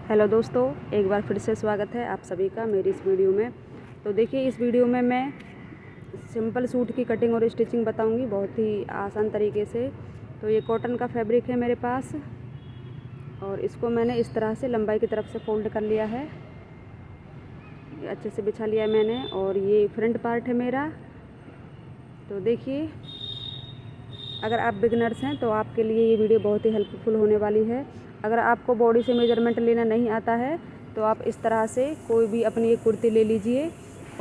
Hello दोस्तों, एक बार फिर से स्वागत है आप सभी का मेरी इस वीडियो में। तो देखिए, इस वीडियो में मैं सिंपल सूट की कटिंग और स्टिचिंग बताऊंगी बहुत ही आसान तरीके से। तो ये कॉटन का फैब्रिक है मेरे पास और इसको मैंने इस तरह से लंबाई की तरफ से फोल्ड कर लिया है, ये अच्छे से बिछा लिया है मैंने। और ये फ्रंट पार्ट है मेरा। तो देखिए, अगर आप बिगनर्स हैं तो आपके लिए ये वीडियो बहुत ही हेल्पफुल होने वाली है। अगर आपको बॉडी से मेजरमेंट लेना नहीं आता है तो आप इस तरह से कोई भी अपनी एक कुर्ती ले लीजिए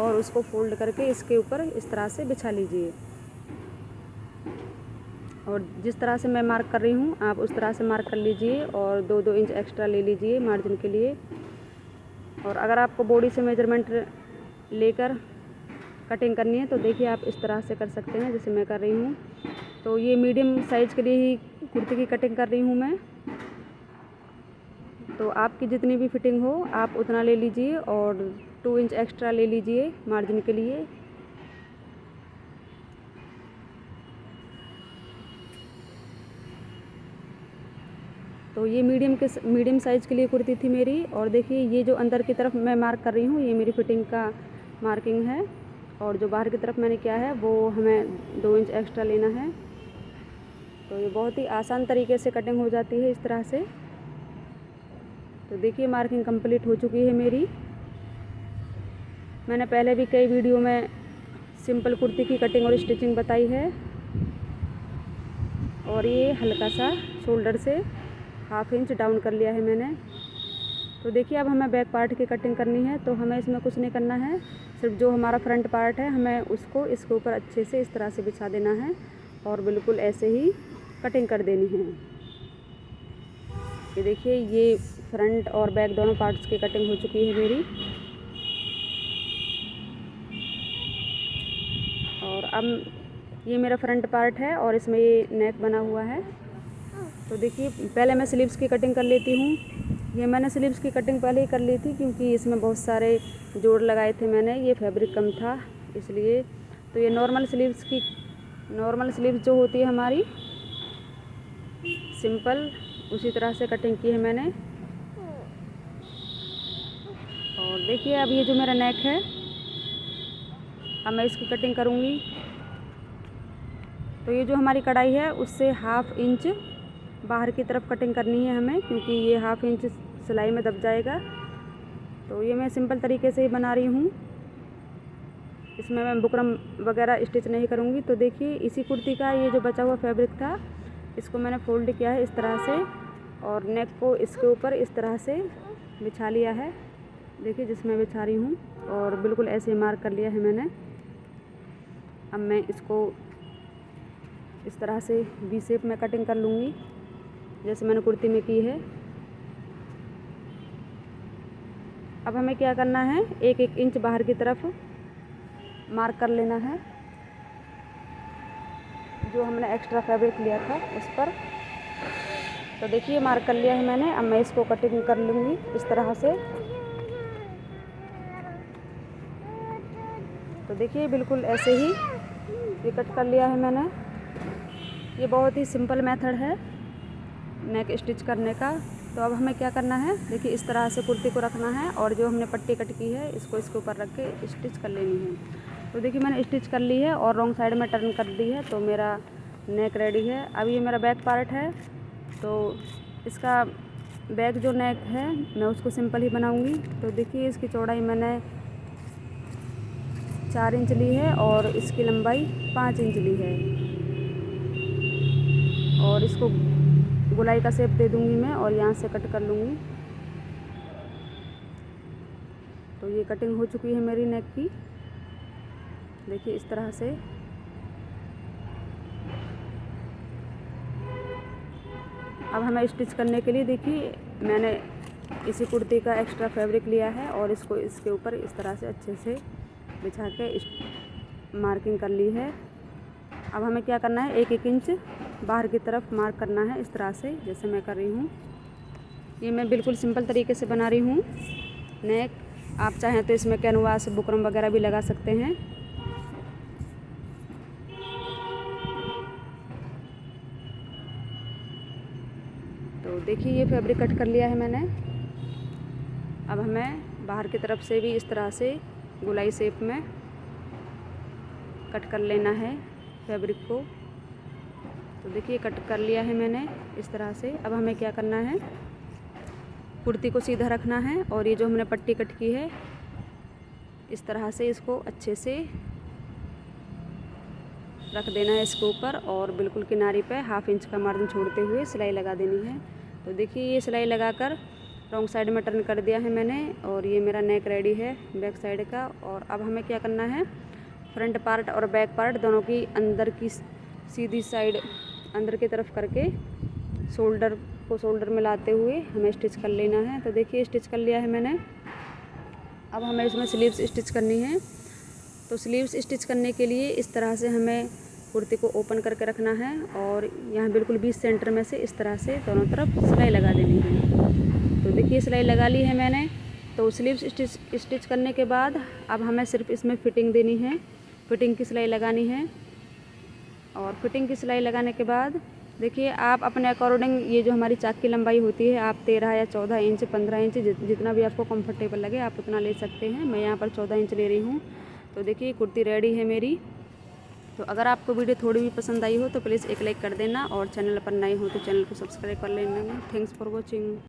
और उसको फोल्ड करके इसके ऊपर इस तरह से बिछा लीजिए। और जिस तरह से मैं मार्क कर रही हूँ आप उस तरह से मार्क कर लीजिए और 2-2 इंच एक्स्ट्रा ले लीजिए मार्जिन के लिए। और अगर आपको बॉडी से मेजरमेंट लेकर कटिंग करनी है तो देखिए, आप इस तरह से कर सकते हैं जैसे मैं कर रही हूँ। तो ये मीडियम साइज़ के लिए ही कुर्ती की कटिंग कर रही हूँ मैं। तो आपकी जितनी भी फिटिंग हो आप उतना ले लीजिए और 2 इंच एक्स्ट्रा ले लीजिए मार्जिन के लिए। तो ये मीडियम साइज़ के लिए कुर्ती थी मेरी। और देखिए, ये जो अंदर की तरफ मैं मार्क कर रही हूँ ये मेरी फिटिंग का मार्किंग है और जो बाहर की तरफ मैंने किया है वो हमें 2 इंच एक्स्ट्रा लेना है। तो ये बहुत ही आसान तरीके से कटिंग हो जाती है इस तरह से। तो देखिए, मार्किंग कंप्लीट हो चुकी है मेरी। मैंने पहले भी कई वीडियो में सिंपल कुर्ती की कटिंग और स्टिचिंग बताई है। और ये हल्का सा शोल्डर से 1/2 इंच डाउन कर लिया है मैंने। तो देखिए, अब हमें बैक पार्ट की कटिंग करनी है तो हमें इसमें कुछ नहीं करना है, सिर्फ जो हमारा फ्रंट पार्ट है हमें उसको इसके ऊपर अच्छे से इस तरह से बिछा देना है और बिल्कुल ऐसे ही कटिंग कर देनी है। ये देखिए, ये फ्रंट और बैक दोनों पार्ट्स की कटिंग हो चुकी है मेरी। और अब ये मेरा फ्रंट पार्ट है और इसमें ये नेक बना हुआ है। तो देखिए, पहले मैं स्लीव्स की कटिंग कर लेती हूँ। ये मैंने स्लीव्स की कटिंग पहले ही कर ली थी क्योंकि इसमें बहुत सारे जोड़ लगाए थे मैंने, ये फैब्रिक कम था इसलिए। तो ये नॉर्मल स्लीव्स जो होती है हमारी सिंपल, उसी तरह से कटिंग की है मैंने। और देखिए, अब ये जो मेरा नेक है अब मैं इसकी कटिंग करूँगी। तो ये जो हमारी कढ़ाई है उससे 1/2 इंच बाहर की तरफ कटिंग करनी है हमें, क्योंकि ये 1/2 इंच सिलाई में दब जाएगा। तो ये मैं सिंपल तरीके से ही बना रही हूँ, इसमें मैं बुकरम वगैरह स्टिच नहीं करूँगी। तो देखिए, इसी कुर्ती का ये जो बचा हुआ फैब्रिक था इसको मैंने फोल्ड किया है इस तरह से और नेक को इसके ऊपर इस तरह से बिछा लिया है। देखिए, जिसमें बिछा रही हूँ और बिल्कुल ऐसे मार्क कर लिया है मैंने। अब मैं इसको इस तरह से वी शेप में कटिंग कर लूँगी जैसे मैंने कुर्ती में की है। अब हमें क्या करना है, 1-1 इंच बाहर की तरफ मार्क कर लेना है जो हमने एक्स्ट्रा फैब्रिक लिया था उस पर। तो देखिए, मार्क कर लिया है मैंने। अब मैं इसको कटिंग कर लूँगी इस तरह से। तो देखिए, बिल्कुल ऐसे ही ये कट कर लिया है मैंने। ये बहुत ही सिंपल मेथड है नेक स्टिच करने का। तो अब हमें क्या करना है, देखिए इस तरह से कुर्ती को रखना है और जो हमने पट्टी कट की है इसको इसके ऊपर रख के स्टिच कर लेनी है। तो देखिए, मैंने स्टिच कर ली है और रॉन्ग साइड में टर्न कर दी है तो मेरा नेक रेडी है। अब ये मेरा बैक पार्ट है तो इसका बैक जो नेक है मैं उसको सिंपल ही बनाऊँगी। तो देखिए, इसकी चौड़ाई मैंने 4 इंच ली है और इसकी लंबाई 5 इंच ली है। और इसको गोलाई का शेप दे दूँगी मैं और यहाँ से कट कर लूँगी। तो ये कटिंग हो चुकी है मेरी नेक की, देखिए इस तरह से। अब हमें स्टिच करने के लिए देखिए, मैंने इसी कुर्ती का एक्स्ट्रा फैब्रिक लिया है और इसको इसके ऊपर इस तरह से अच्छे से बिछा के मार्किंग कर ली है। अब हमें क्या करना है, 1-1 इंच बाहर की तरफ मार्क करना है इस तरह से जैसे मैं कर रही हूँ। ये मैं बिल्कुल सिंपल तरीके से बना रही हूँ नेक। आप चाहें तो इसमें कैनवास बुकरम वगैरह भी लगा सकते हैं। तो देखिए, ये फैब्रिक कट कर लिया है मैंने। अब हमें बाहर की तरफ से भी इस तरह से गोलाई शेप में कट कर लेना है फैब्रिक को। तो देखिए कट कर लिया है मैंने इस तरह से। अब हमें क्या करना है, कुर्ती को सीधा रखना है और ये जो हमने पट्टी कट की है इस तरह से इसको अच्छे से रख देना है इसके ऊपर और बिल्कुल किनारे पे 1/2 इंच का मार्जिन छोड़ते हुए सिलाई लगा देनी है। तो देखिए ये सिलाई लगाकर रॉन्ग साइड में टर्न कर दिया है मैंने और ये मेरा नेक रेडी है बैक साइड का। और अब हमें क्या करना है, फ्रंट पार्ट और बैक पार्ट दोनों की अंदर की सीधी साइड अंदर की तरफ करके शोल्डर को शोल्डर में लाते हुए हमें स्टिच कर लेना है। तो देखिए स्टिच कर लिया है मैंने। अब हमें इसमें स्लीव्स स्टिच करनी है। तो स्लीव्स स्टिच करने के लिए इस तरह से हमें कुर्ती को ओपन करके रखना है और यहाँ बिल्कुल बीच सेंटर में से इस तरह से दोनों तरफ सिलाई लगा देनी है। तो देखिए सिलाई लगा ली है मैंने। तो स्लीव्स स्टिच करने के बाद अब हमें सिर्फ इसमें फ़िटिंग देनी है, फ़िटिंग की सिलाई लगानी है। और फिटिंग की सिलाई लगाने के बाद देखिए आप अपने अकॉर्डिंग ये जो हमारी चाक की लंबाई होती है आप 13 या 14 इंच 15 इंच जितना भी आपको कंफर्टेबल लगे आप उतना ले सकते हैं। मैं यहाँ पर 14 इंच ले रही हूँ। तो देखिए कुर्ती रेडी है मेरी। तो अगर आपको वीडियो थोड़ी भी पसंद आई हो तो प्लीज़ एक लाइक कर देना और चैनल पर नए हो तो चैनल को सब्सक्राइब कर लेना। Thanks for watching.